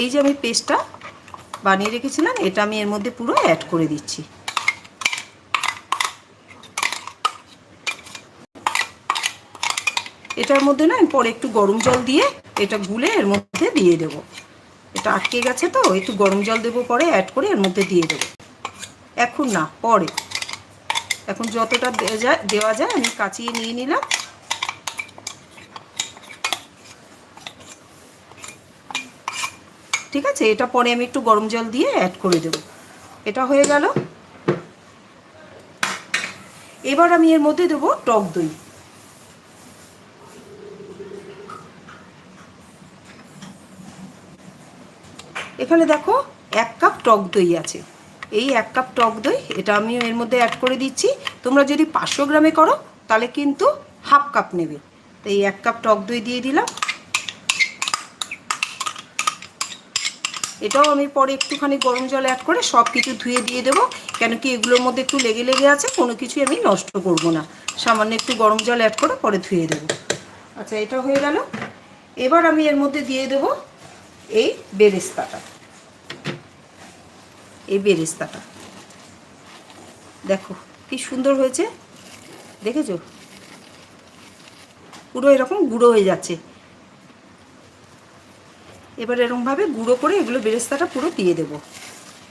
এই যে আমি পেস্টটা বানিয়ে রেখেছিলাম, এটা আমি এর মধ্যে পুরো অ্যাড করে দিচ্ছি। এটার মধ্যে না আমি পরে একটু গরম জল দিয়ে এটা গুলে এর মধ্যে দিয়ে দেবো। এটা আটকে গেছে তো, একটু গরম জল দেবো পরে অ্যাড করে এর মধ্যে দিয়ে দেবো। এখন না, পরে। এখন যতটা দেওয়া যায় আমি কাচিয়ে নিয়ে নিলাম। ঠিক আছে, এটা পরে আমি একটু গরম জল দিয়ে অ্যাড করে দেবো। এটা হয়ে গেল। এবার আমি এর মধ্যে দেবো টক দই। এখানে দেখো 1 কাপ টক দই আছে। এই 1 কাপ টক দই এটা আমি এর মধ্যে অ্যাড করে দিচ্ছি। তোমরা যদি 500 গ্রামে করো তাহলে কিন্তু হাফ কাপ নেবে। তো এই 1 কাপ টক দই দিয়ে দিলাম। এটাও আমি পরে একটুখানি গরম জল অ্যাড করে সব কিছু ধুয়ে দিয়ে দেবো, কেন কি এগুলোর মধ্যে একটু লেগে লেগে আছে, কোনো কিছুই আমি নষ্ট করব না। সামান্য একটু গরম জল অ্যাড করে পরে ধুয়ে দেবো। আচ্ছা, এটা হয়ে গেল। এবার আমি এর মধ্যে দিয়ে দেবো এই বেরেস্তাটা। এই বেরেস্তাটা দেখো কি সুন্দর হয়েছে, দেখেছো? পুরো এরকম গুঁড়ো হয়ে যাচ্ছে। এবার এরকমভাবে গুঁড়ো করে এগুলো বেরেস্তাটা পুরো দিয়ে দেবো।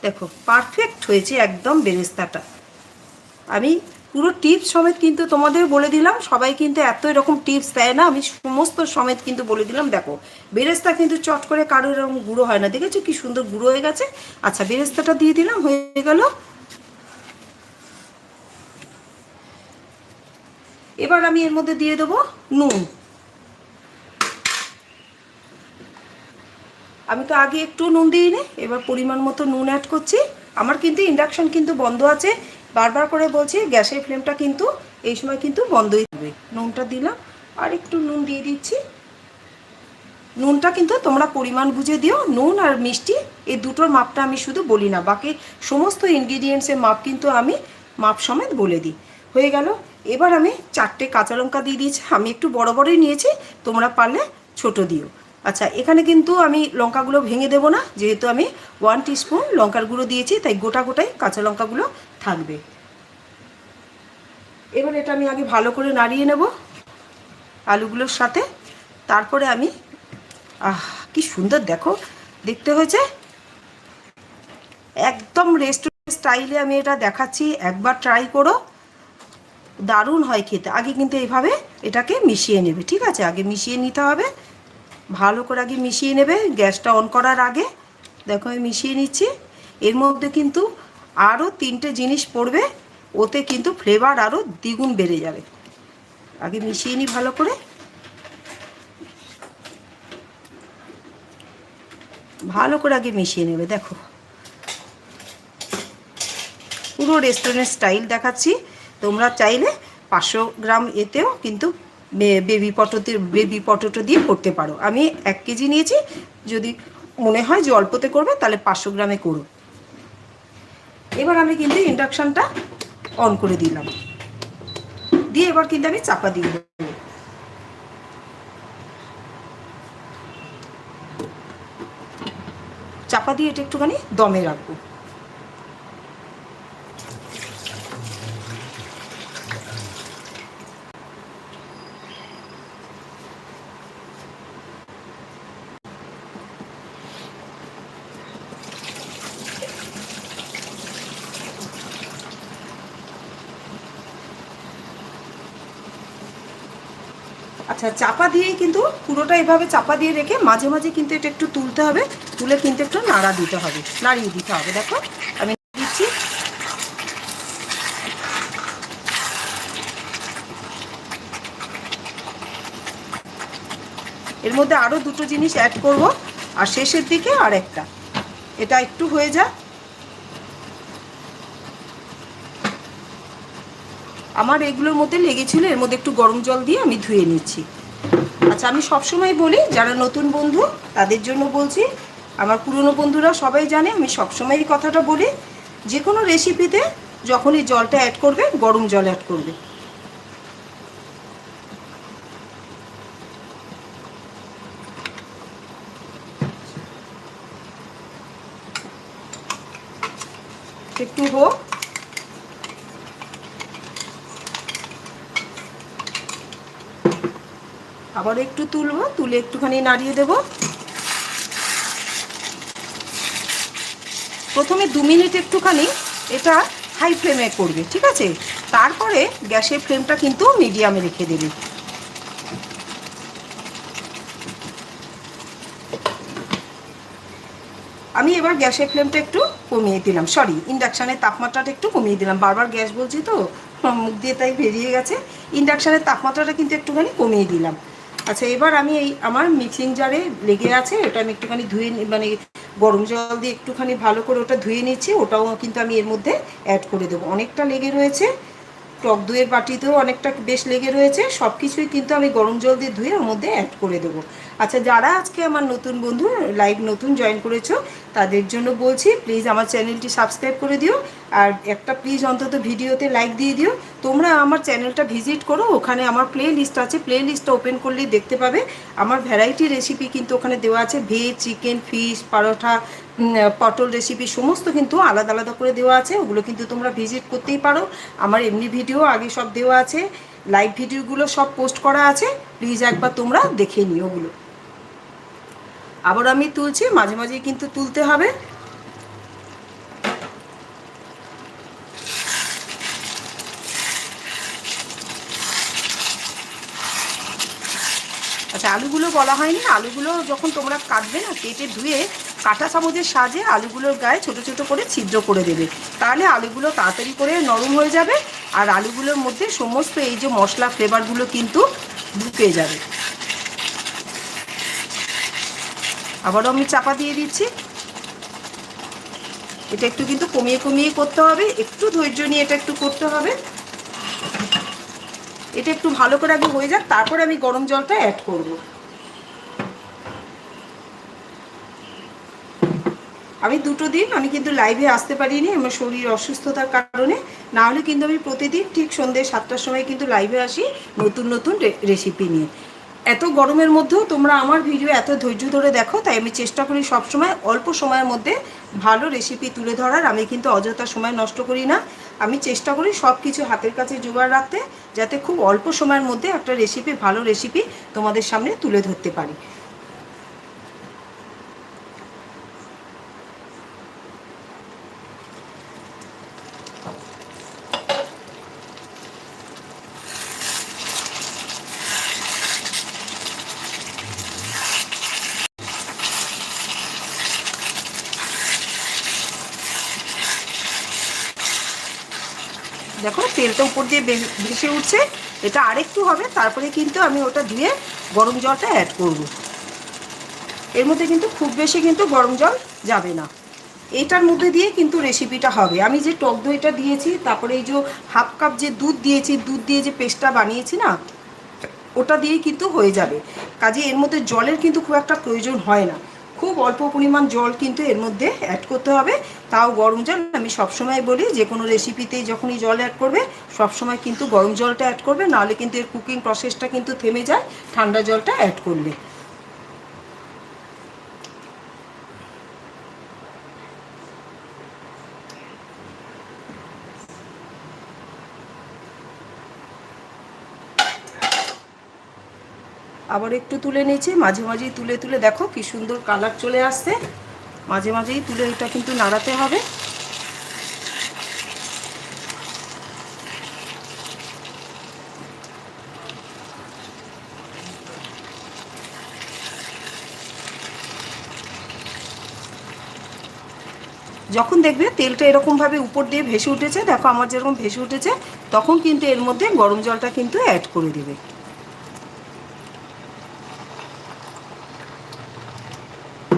দেখো পারফেক্ট হয়েছে একদম বেরেস্তাটা। আমি পুরো টিপস সমেত কিন্তু তোমাদের বলে দিলাম, সবাই কিন্তু এত এরকম টিপস দেয় না, আমি সমস্ত সমেত কিন্তু বলে দিলাম। দেখো বেরেস্তা কিন্তু চট করে কারোর এরকম গুঁড়ো হয় না, দেখেছো কি সুন্দর গুঁড়ো হয়ে গেছে। আচ্ছা, বেরেস্তাটা দিয়ে দিলাম, হয়ে গেল। এবার আমি এর মধ্যে দিয়ে দেবো নুন। আমি তো আগে একটু নুন দিইনি, এবার পরিমাণ মতো নুন অ্যাড করছি। আমার কিন্তু ইন্ডাকশন কিন্তু বন্ধ আছে, বারবার করে বলছি গ্যাসের ফ্লেমটা কিন্তু এই সময় কিন্তু বন্ধই থাকবে। নুনটা দিলাম, আর একটু নুন দিয়ে দিচ্ছি। নুনটা কিন্তু তোমরা পরিমাণ বুঝে দিও। নুন আর মিষ্টি এই দুটোর মাপটা আমি শুধু বলি না, বাকি সমস্ত ইনগ্রিডিয়েন্টসের মাপ কিন্তু আমি মাপ সমেত বলে দিই। হয়ে গেল। এবার আমি 4টে কাঁচা লঙ্কা দিয়ে দিয়েছি। আমি একটু বড় বড়ই নিয়েছি, তোমরা পারলে ছোট দিও। আচ্ছা, এখানে কিন্তু আমি লঙ্কাগুলো ভেঙে দেবো না, যেহেতু আমি 1 টিস্পুন লঙ্কার গুঁড়ো দিয়েছি, তাই গোটা গোটাই কাঁচা লঙ্কাগুলো থাকবে। এবার এটা আমি আগে ভালো করে নাড়িয়ে নেব আলুগুলোর সাথে। তারপরে আমি কি সুন্দর দেখো দেখতে হয়েছে, একদম রেস্টুরেন্ট স্টাইলে আমি এটা দেখাচ্ছি, একবার ট্রাই করো, দারুণ হয় খেতে। আগে কিন্তু এইভাবে এটাকে মিশিয়ে নেবে, ঠিক আছে? আগে মিশিয়ে নিতে হবে, ভালো করে আগে মিশিয়ে নেবে গ্যাসটা অন করার আগে। দেখো আমি মিশিয়ে নিচ্ছি। এর মধ্যে কিন্তু আরও 3টে জিনিস পড়বে, ওতে কিন্তু ফ্লেভার আরও দ্বিগুণ বেড়ে যাবে। আগে মিশিয়ে নিই ভালো করে, ভালো করে আগে মিশিয়ে নেবে। দেখো পুরো রেস্টুরেন্ট স্টাইল দেখাচ্ছি। তোমরা চাইলে 500 গ্রাম এতেও কিন্তু বেবি পটেটো দিয়ে করতে পারো। আমি 1 কেজি নিয়েছি, যদি মনে হয় যে অল্পতে করবে তাহলে 500 গ্রামে করো। এবার আমি কিন্তু ইন্ডাকশানটা অন করে দিলাম, দিয়ে এবার কিন্তু আমি চাপা দিয়ে দেবো। চাপা দিয়ে এটা একটুখানি দমে রাখবো। আচ্ছা, চাপা দিয়েই কিন্তু পুরোটা এভাবে চাপা দিয়ে রেখে মাঝে মাঝে কিন্তু এটা একটু তুলতে হবে, তুলে কিন্তু একটু নাড়া দিতে হবে, নাড়িয়ে দিতে হবে। দেখো আমি দিচ্ছি। এর মধ্যে আরও 2টো জিনিস অ্যাড করব, আর শেষের দিকে আর একটা। এটা একটু হয়ে যায়। আমার এগুলোর মধ্যে লেগেছিল, এর মধ্যে একটু গরম জল দিয়ে আমি ধুয়ে নিচ্ছি। আচ্ছা, আমি সবসময় বলি যারা নতুন বন্ধু তাদের জন্য বলছি, আমার পুরনো বন্ধুরা সবাই জানে আমি সবসময় এই কথাটা বলি, যে কোনো রেসিপিতে যখনই জলটা অ্যাড করবে গরম জল অ্যাড করবে। একটু হোক। আবার একটু তুলবো, তুলে একটুখানি নাড়িয়ে দেব। প্রথমে 2 মিনিট একটুখানি এটা হাই ফ্লেমে করবে, ঠিক আছে? তারপরে গ্যাসের ফ্লেমটা কিন্তু মিডিয়ামে রেখে দেবে। আমি এবার গ্যাসের ফ্লেমটা একটু কমিয়ে দিলাম, সরি ইন্ডাকশানের তাপমাত্রাটা একটু কমিয়ে দিলাম, বারবার গ্যাস বলছি তো মুখ দিয়ে তাই বেরিয়ে গেছে। ইন্ডাকশানের তাপমাত্রাটা কিন্তু একটুখানি কমিয়ে দিলাম। আচ্ছা, এবার আমি এই আমার মিক্সিং জারে লেগে আছে, ওটা আমি একটুখানি ধুয়ে মানে গরম জল দিয়ে একটুখানি ভালো করে ওটা ধুয়ে নিচ্ছি। ওটাও কিন্তু আমি এর মধ্যে অ্যাড করে দেবো। অনেকটা লেগে রয়েছে, টক দইয়ের বাটিতেও অনেকটা বেশ লেগে রয়েছে। সব কিছুই কিন্তু আমি গরম জল দিয়ে ধুয়ে ওর মধ্যে অ্যাড করে দেবো। আচ্ছা, যারা আজকে আমার নতুন বন্ধু, লাইভ নতুন জয়েন করেছো, তাদের জন্য বলছি প্লিজ আমার চ্যানেলটি সাবস্ক্রাইব করে দিও। আর একটা প্লিজ অন্তত ভিডিওতে লাইক দিয়ে দিও। তোমরা আমার চ্যানেলটা ভিজিট করো, ওখানে আমার প্লে লিস্ট আছে, প্লে লিস্টটা ওপেন করলেই দেখতে পাবে আমার ভ্যারাইটি রেসিপি কিন্তু ওখানে দেওয়া আছে। ভেজ, চিকেন, ফিশ, পরোটা, পটল রেসিপি সমস্ত কিন্তু আলাদা আলাদা করে দেওয়া আছে। ওগুলো কিন্তু তোমরা ভিজিট করতেই পারো। আমার এমনি ভিডিও আগে সব দেওয়া আছে, লাইভ ভিডিওগুলো সব পোস্ট করা আছে, প্লিজ একবার তোমরা দেখে নিও ওগুলো। আবার আমি তুলছি, মাঝে মাঝেই কিন্তু তুলতে হবে। আচ্ছা, আলুগুলো বলা হয়নি, আলুগুলো যখন তোমরা কাটবে না, কেটে ধুয়ে কাঁটা চামচের সাহায্যে আলুগুলোর গায়ে ছোট ছোট করে ছিদ্র করে দেবে। তাহলে আলুগুলো তাড়াতাড়ি করে নরম হয়ে যাবে, আর আলুগুলোর মধ্যে সমস্ত এই যে মশলা ফ্লেভারগুলো কিন্তু ঢুকে যাবে। আবারও আমি চাপা দিয়ে দিচ্ছি। এটা একটু কিন্তু কমিয়ে কমিয়ে করতে হবে, একটু ধৈর্য নিয়ে এটা একটু করতে হবে। এটা একটু ভালো করে আগে হয়ে যাক, তারপরে আমি গরম জলটা অ্যাড করব। আমি 2টো দিন আমি কিন্তু লাইভে আসতে পারিনি আমার শরীর অসুস্থতার কারণে, না হলে কিন্তু আমি প্রতিদিন ঠিক সন্ধ্যে 7টার সময় কিন্তু লাইভে আসি নতুন নতুন রেসিপি নিয়ে। এত গরমের মধ্যেও তোমরা আমার ভিডিও এত ধৈর্য ধরে দেখো, তাই আমি চেষ্টা করি সবসময় অল্প সময়ের মধ্যে ভালো রেসিপি তুলে ধরার। আমি কিন্তু অযথা সময় নষ্ট করি না, আমি চেষ্টা করি সব কিছু হাতের কাছে জোগাড় রাখতে, যাতে খুব অল্প সময়ের মধ্যে একটা রেসিপি, ভালো রেসিপি তোমাদের সামনে তুলে ধরতে পারি। দেখো তেলটা উপর দিয়ে ভেসে উঠছে, এটা আরেকটু হবে, তারপরে কিন্তু আমি ওটা ধুয়ে গরম জলটা অ্যাড করব। এর মধ্যে কিন্তু খুব বেশি কিন্তু গরম জল যাবে না, এটার মধ্যে দিয়ে কিন্তু রেসিপিটা হবে। আমি যে টক দইটা দিয়েছি, তারপরে এই যে হাফ কাপ যে দুধ দিয়েছি, দুধ দিয়ে যে পেস্টটা বানিয়েছি না, ওটা দিয়েই কিন্তু হয়ে যাবে। কাজে এর মধ্যে জলের কিন্তু খুব একটা প্রয়োজন হয় না, খুব অল্প পরিমাণ জল কিন্তু এর মধ্যে অ্যাড করতে হবে, তাও গরম জল। আমি সবসময় বলি যে কোনো রেসিপিতেই যখনই জল অ্যাড করবে সবসময় কিন্তু গরম জলটা অ্যাড করবে, নাহলে কিন্তু এর কুকিং প্রসেসটা কিন্তু থেমে যায় ঠান্ডা জলটা অ্যাড করলে। আবার একটু তুলে নিয়েছি, মাঝে মাঝেই তুলে তুলে দেখো কি সুন্দর কালার চলে আসছে, মাঝে মাঝেই তুলে এটা কিন্তু নাড়াতে হবে। যখন দেখবে তেলটা এরকমভাবে উপর দিয়ে ভেসে উঠেছে, দেখো আমার যেরকম ভেসে উঠেছে, তখন কিন্তু এর মধ্যে গরম জলটা কিন্তু অ্যাড করে দেবে।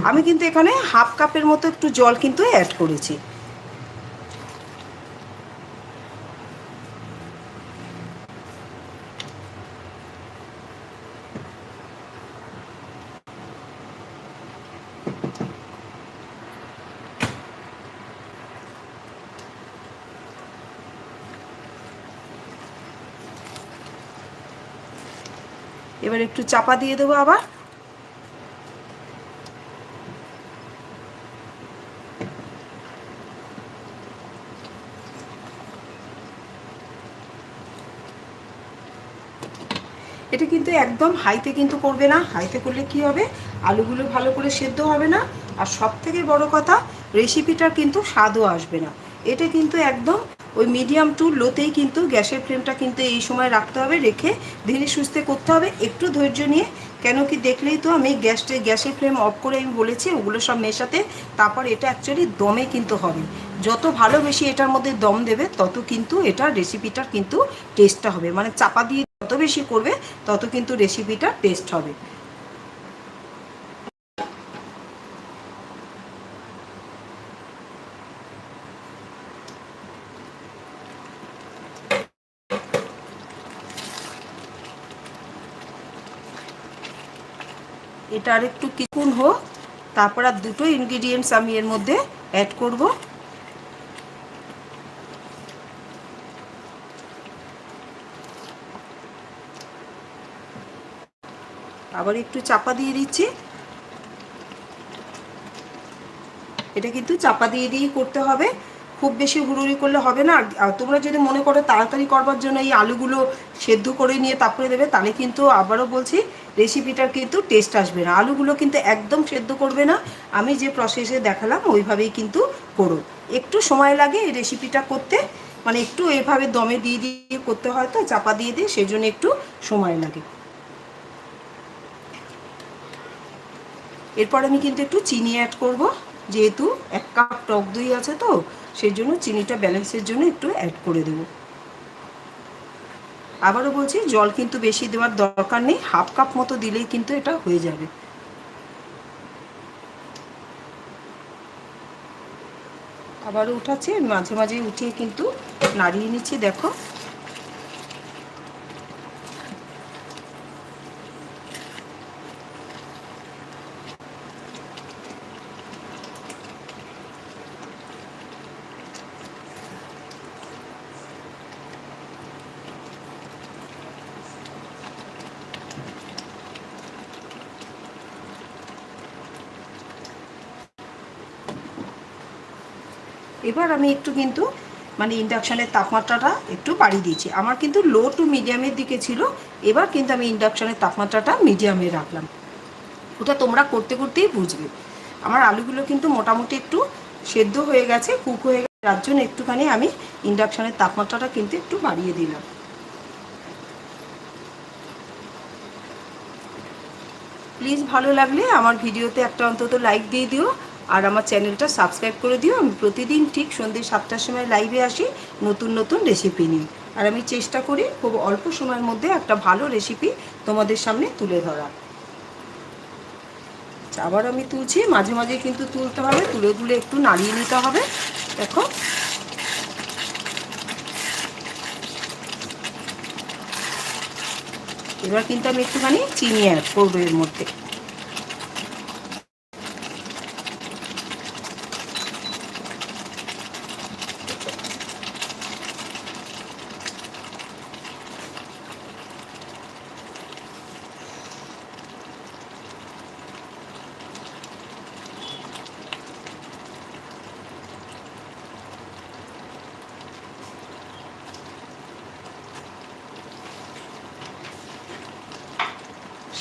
আমি কিন্তু এখানে হাফ কাপের মতো একটু জল কিন্তু অ্যাড করেছি। এবার একটু চাপা দিয়ে দেবো আবার। এটা কিন্তু একদম হাইতে কিন্তু করবে না, হাইতে করলে কি হবে, আলুগুলো ভালো করে সেদ্ধ হবে না, আর সব থেকে বড় কথা রেসিপিটার কিন্তু স্বাদও আসবে না। এটা কিন্তু একদম ওই মিডিয়াম টু লোতেই কিন্তু গ্যাসের ফ্লেমটা কিন্তু এই সময় রাখতে হবে, রেখে ধীরে সুস্থে করতে হবে, একটু ধৈর্য নিয়ে। কেন কি দেখলেই তো আমি গ্যাসের ফ্লেম অফ করে আমি বলেছি ওগুলো সব মেশাতে, তারপর এটা অ্যাকচুয়ালি দমে কিন্তু হবে। যত ভালো বেশি এটার মধ্যে দম দেবে তত কিন্তু এটার রেসিপিটার কিন্তু টেস্টটা হবে, মানে চাপা দিয়ে যত বেশি করবে তত কিন্তু রেসিপিটা টেস্ট হবে। এটা আর একটু কিছুক্ষণ হোক, তারপর আর দুটো ইনগ্রিডিয়েন্টস আমি এর মধ্যে অ্যাড করব। আবার একটু চাপা দিয়ে দিচ্ছি। এটা কিন্তু চাপা দিয়ে দিয়েই করতে হবে, খুব বেশি হুড়ুড়ি করলে হবে না। আর তোমরা যদি মনে করো তাড়াতাড়ি করবার জন্য এই আলুগুলো সেদ্ধ করে নিয়ে তারপরে দেবে, তাহলে কিন্তু আবারও বলছি রেসিপিটার কিন্তু টেস্ট আসবে না। আলুগুলো কিন্তু একদম সেদ্ধ করবে না, আমি যে প্রসেসে দেখালাম ওইভাবেই কিন্তু করো। একটু সময় লাগে এই রেসিপিটা করতে, মানে একটু এভাবে দমে দিয়ে দিয়ে করতে হয় তো, চাপা দিয়ে দিয়ে, সেই জন্য একটু সময় লাগে। এরপর আমি কিন্তু একটু চিনি অ্যাড করব, যেহেতু 1 কাপ টক দই আছে তো সেই জন্য চিনিটা ব্যালেন্সের জন্য একটু অ্যাড করে দেব। আবারও বলছি জল কিন্তু বেশি দেওয়ার দরকার নেই, 1/2 কাপ মতো দিলেই কিন্তু এটা হয়ে যাবে। আবারও উঠাচ্ছি, মাঝে মাঝে উঠিয়ে কিন্তু নাড়িয়ে নিচ্ছি। দেখো এবার আমি একটু কিন্তু মানে ইন্ডাকশানের তাপমাত্রাটা একটু বাড়িয়ে দিয়েছি। আমার কিন্তু লো টু মিডিয়ামের দিকে ছিল, এবার কিন্তু আমি ইন্ডাকশানের তাপমাত্রাটা মিডিয়ামে রাখলাম। ওটা তোমরা করতে করতেই বুঝবে। আমার আলুগুলো কিন্তু মোটামুটি একটু সেদ্ধ হয়ে গেছে, কুক হয়ে গেছে, তার জন্য একটুখানি আমি ইন্ডাকশানের তাপমাত্রাটা কিন্তু একটু বাড়িয়ে দিলাম। প্লিজ ভালো লাগলে আমার ভিডিওতে একটা অন্তত লাইক দিয়ে দিও, আর আমার চ্যানেলটা সাবস্ক্রাইব করে দিও। আমি প্রতিদিন ঠিক সন্ধ্যে 7টার সময় লাইভে আসি নতুন নতুন রেসিপি নিয়ে, আর আমি চেষ্টা করি খুব অল্প সময়ের মধ্যে একটা ভালো রেসিপি তোমাদের সামনে তুলে ধরা। আবার আমি তুলছি, মাঝে মাঝে কিন্তু তুলতে হবে, তুলে তুলে একটু নাড়িয়ে নিতে হবে। দেখো এবার কিন্তু আমি একটুখানি চিনি অ্যাড করবো এর মধ্যে।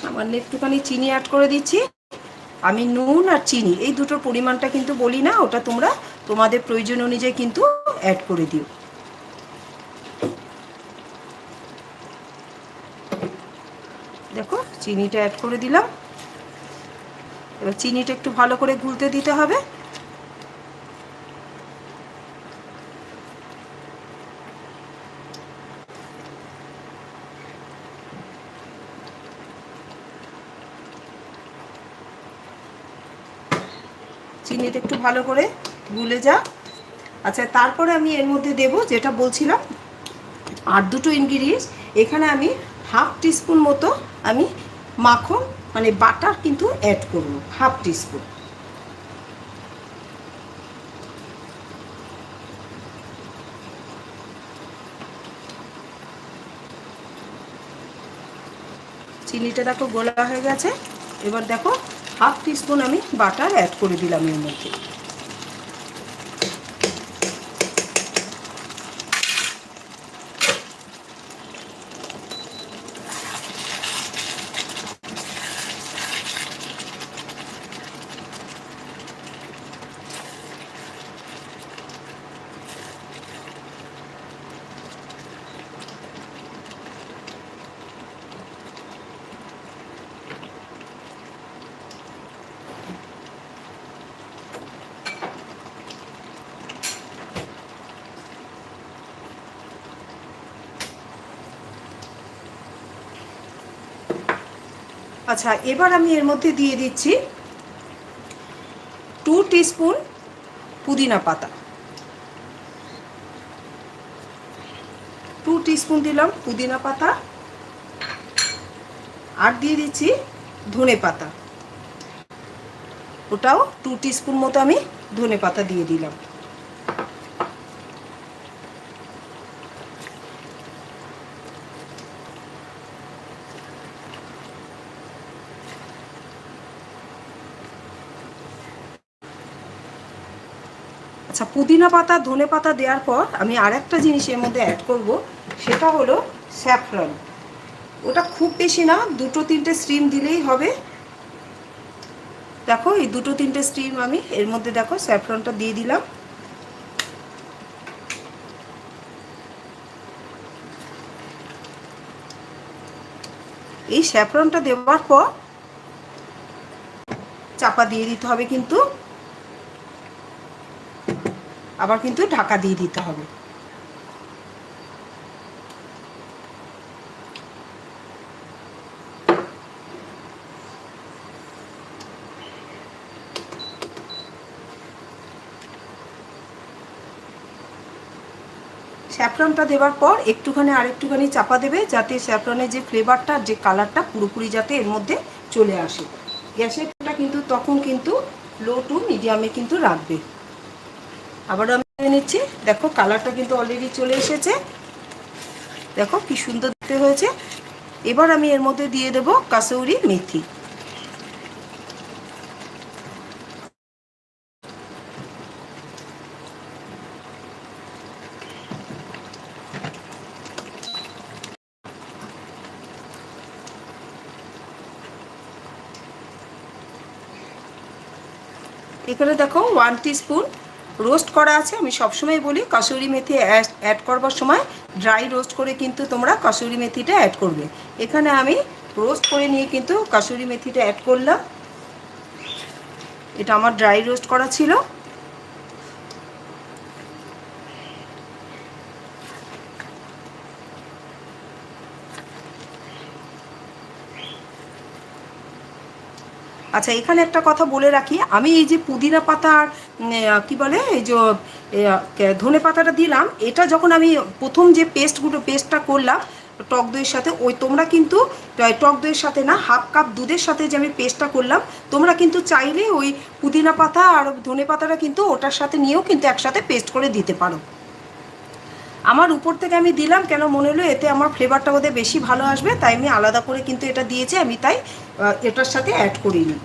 সামান্য একটুখানি চিনি অ্যাড করে দিচ্ছি। আমি নুন আর চিনি এই দুটোর পরিমাণটা কিন্তু বলি না, ওটা তোমরা তোমাদের প্রয়োজন অনুযায়ী কিন্তু অ্যাড করে দিও। দেখো চিনিটা অ্যাড করে দিলাম। এবার চিনিটা একটু ভালো করে গুলতে দিতে হবে। চিনিটা একটু ভালো করে গুলে যা। আচ্ছা, তারপরে আমি এর মধ্যে দেব যেটা বলছিলাম আর দুটো ইনগ্রিডিয়েন্টস। এখানে আমি 1/2 টিস্পুন মতো আমি মাখন মানে বাটার কিন্তু অ্যাড করব, 1/2 টিস্পুন। চিনিটা দেখো গোলা হয়ে গেছে। এবার দেখো 1/2 টিস্পুন আমি বাটার অ্যাড করে দিলাম এর মধ্যে। আচ্ছা, এবার আমি এর মধ্যে দিয়ে দিচ্ছি 2 টিস্পুন পুদিনা পাতা, 2 টিস্পুন দিলাম পুদিনা পাতা। আর দিয়ে দিচ্ছি ধনে পাতা, ওটাও 2 টিস্পুন মতো আমি ধনে পাতা দিয়ে দিলাম। আচ্ছা, পুদিনা পাতা ধনে পাতা দেওয়ার পর আমি আরেকটা জিনিস এর মধ্যে অ্যাড করব, সেটা হলো স্যাফরন। ওটা খুব বেশি না, 2-3টে স্ট্রিম দিলেই হবে। দেখো এই 2-3টে স্ট্রিম আমি এর মধ্যে দেখো স্যাফরনটা দিয়ে দিলাম। এই স্যাফরনটা দেওয়ার পর চাপা দিয়ে দিতে হবে, কিন্তু আবার কিন্তু ঢাকা দিয়ে দিতে হবে। স্যাফরনটা দেওয়ার পর আরেকটুখানি চাপা দেবে, যাতে স্যাফরনের যে ফ্লেভারটা, যে কালারটা পুরোপুরি যাতে এর মধ্যে চলে আসে। গ্যাসের ফ্লেমটা কিন্তু তখন কিন্তু লো টু মিডিয়ামে কিন্তু রাখবে। আবারও আমি নিচ্ছি, দেখো কালারটা কিন্তু অলরেডি চলে এসেছে, দেখো কি সুন্দর দেখতে হয়েছে। এবার আমি এর মধ্যে দিয়ে দেব কাসুরি মেথি। এখানে দেখো 1 টিস্পুন রোস্ট করা আছে। আমি সবসময় বলি কাসুরি মেথি অ্যাড করবার সময় ড্রাই রোস্ট করে কিন্তু তোমরা কাসুরি মেথিটা অ্যাড করবে। এখানে আমি রোস্ট করে নিয়ে কিন্তু কাসুরি মেথিটা অ্যাড করলাম। এটা আমার ড্রাই রোস্ট করা ছিল। আচ্ছা, এখানে একটা কথা বলে রাখি, আমি এই যে পুদিনা পাতা আর কী বলে এই যে ধনে পাতাটা দিলাম, এটা যখন আমি প্রথম যে পেস্টটা করলাম টক দইয়ের সাথে, ওই তোমরা কিন্তু টক দইয়ের সাথে না, 1/2 কাপ দুধের সাথে যে আমি পেস্টটা করলাম, তোমরা কিন্তু চাইলে ওই পুদিনা পাতা আর ধনে পাতাটা কিন্তু ওটার সাথে নিয়েও কিন্তু একসাথে পেস্ট করে দিতে পারো। আমার উপর থেকে আমি দিলাম কেন, মনে হলো এতে আমার ফ্লেভারটা বোধহয় বেশি ভালো আসবে, তাই আমি আলাদা করে কিন্তু এটা দিয়েছি, আমি তাই এটার সাথে অ্যাড করিনি।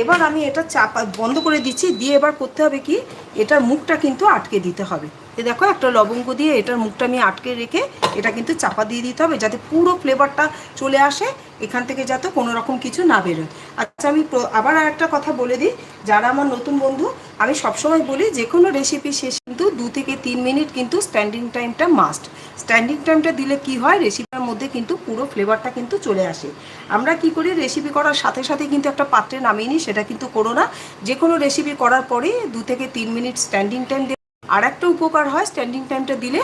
এবার আমি এটা চাপা বন্ধ করে দিচ্ছি, দিয়ে এবার করতে হবে কি, এটার মুখটা কিন্তু আটকে দিতে হবে। দেখো একটা লবঙ্গ দিয়ে এটার মুখটা আমি আটকে রেখে এটা কিন্তু চাপা দিয়ে দিতে হবে, যাতে পুরো ফ্লেভারটা চলে আসে, এখান থেকে যাতে কোনো রকম কিছু না বেরোয়। আচ্ছা, আমি আবার আরেকটা কথা বলে দিই, যারা আমার নতুন বন্ধু, আমি সবসময় বলি যে কোনো রেসিপি শেষ কিন্তু 2 থেকে 3 মিনিট কিন্তু স্ট্যান্ডিং টাইমটা মাস্ট। স্ট্যান্ডিং টাইমটা দিলে কি হয়, রেসিপির মধ্যে কিন্তু পুরো ফ্লেভারটা কিন্তু চলে আসে। আমরা কি করি, রেসিপি করার সাথে সাথে কিন্তু একটা পাত্রে নামিয়ে নিই, সেটা কিন্তু করো না। যে কোনো রেসিপি করার পরে 2 থেকে 3 মিনিট স্ট্যান্ডিং টাইম দেবে। আর একটা উপকার হয়, স্ট্যান্ডিং টাইমটা দিলে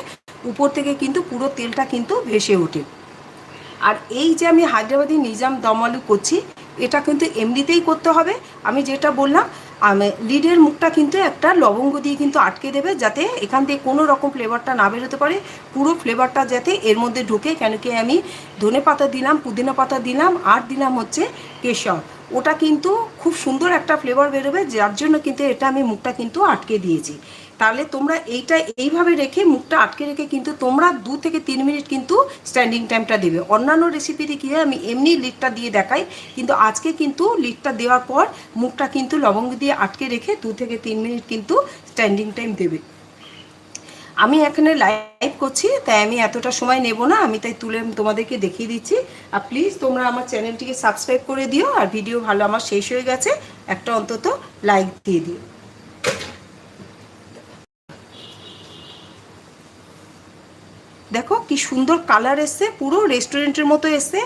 উপর থেকে কিন্তু পুরো তেলটা কিন্তু ভেসে ওঠে। আর এই যে আমি হায়দ্রাবাদি নিজাম দম আলু করছি, এটা কিন্তু এমনিতেই করতে হবে। আমি যেটা বললাম, লিডের মুখটা কিন্তু একটা লবঙ্গ দিয়ে কিন্তু আটকে দেবে, যাতে এখান থেকে কোনো রকম ফ্লেভারটা না বেরোতে পারে, পুরো ফ্লেভারটা যাতে এর মধ্যে ঢোকে। কেন কি আমি ধনে পাতা দিলাম, পুদিনা পাতা দিলাম, আর দিলাম হচ্ছে কেশর, ওটা কিন্তু খুব সুন্দর একটা ফ্লেভার বেরোবে, যার জন্য কিন্তু এটা আমি মুখটা কিন্তু আটকে দিয়েছি। তাহলে তোমরা এইভাবে রেখে মুখটা আটকে রেখে কিন্তু তোমরা 2 থেকে 3 মিনিট কিন্তু স্ট্যান্ডিং টাইমটা দেবে। অন্যান্য রেসিপিতে কী হয়, আমি এমনি লিডটা দিয়ে দেখাই, কিন্তু আজকে কিন্তু লিডটা দেওয়ার পর মুখটা কিন্তু লবঙ্গ দিয়ে আটকে রেখে 2 থেকে 3 মিনিট কিন্তু স্ট্যান্ডিং টাইম দেবে। আমি এখানে লাইভ করছি, তাই আমি এতটা সময় নেব না, আমি তাই তুলে তোমাদেরকে দেখিয়ে দিচ্ছি। আর প্লিজ তোমরা আমার চ্যানেলটিকে সাবস্ক্রাইব করে দিও, আর ভিডিও ভালো আমার শেষ হয়ে গেছে একটা অন্তত লাইক দিয়ে দিও। দেখো কি সুন্দর কালার এসছে, পুরো রেস্টুরেন্টের মতো এসছে।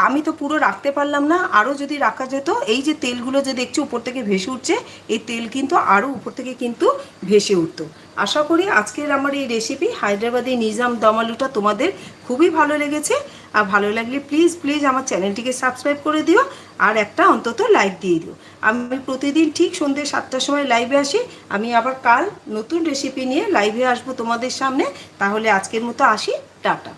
আমি তো পুরো রাখতে পারলাম না, আরও যদি রাখা যেত। এই যে তেলগুলো যে দেখছো উপর থেকে ভেসে উঠছে, এই তেল কিন্তু আরও উপর থেকে কিন্তু ভেসে উঠতো। আশা করি আজকের আমার এই রেসিপি হায়দ্রাবাদি নিজাম দম আলুটা তোমাদের খুবই ভালো লেগেছে। আর ভালো লাগলে প্লিজ প্লিজ আমার চ্যানেলটিকে সাবস্ক্রাইব করে দিও, আর একটা অন্তত লাইক দিয়ে দিও। আমি প্রতিদিন ঠিক সন্ধ্যে 7টার সময় লাইভে আসি। আমি আবার কাল নতুন রেসিপি নিয়ে লাইভে আসবো তোমাদের সামনে। তাহলে আজকের মতো আসি, টাটা।